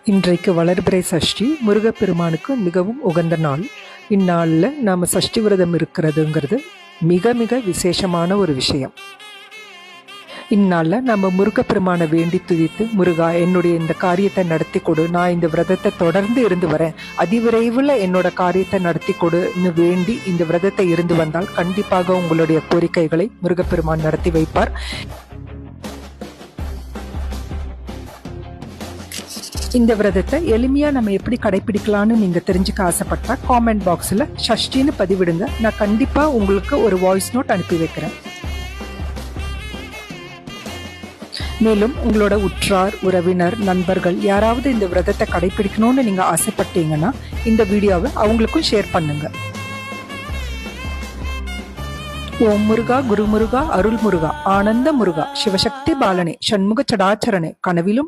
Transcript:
இன்றைக்கு வளர்பிறை சஷ்டி முருகப்பெருமானுக்கு மிகவும் உகந்த நாள். இந்நாளில் நாம் சஷ்டி விரதம் இருக்கிறதுங்கிறது மிக மிக விசேஷமான ஒரு விஷயம். இந்நாளில் நம்ம முருகப்பெருமானை வேண்டி துதித்து, முருகா என்னுடைய இந்த காரியத்தை நடத்தி கொடு, நான் இந்த விரதத்தை தொடர்ந்து இருந்து வரேன், அதிவிரைவில் என்னோட காரியத்தை நடத்தி கொடுன்னு வேண்டி இந்த விரதத்தை இருந்து வந்தால் கண்டிப்பாக உங்களுடைய கோரிக்கைகளை முருகப்பெருமான் நடத்தி வைப்பார். இந்த விரதத்தை எளிமையா நம்ம எப்படி கடைபிடிக்கலாம்னு நீங்க தெரிஞ்சுக்க ஆசைப்பட்டா காமெண்ட் பாக்ஸ்ல சஷ்டின்னு பதிவிடுங்க. நான் கண்டிப்பா உங்களுக்கு ஒரு வாய்ஸ் நோட் அனுப்பி வைக்கிறேன். மேலும் உங்களோட உற்றார், உறவினர், நண்பர்கள் யாராவது இந்த விரதத்தை கடைபிடிக்கணும்னு நீங்க ஆசைப்பட்டீங்கன்னா இந்த வீடியோவை அவங்களுக்கும் ஷேர் பண்ணுங்க. ஓம் முருகா, குரு முருகா, அருள் முருகா, ஆனந்த முருகா, சிவசக்தி பாலனே, சண்முக சடாச்சரனே, கனவிலும்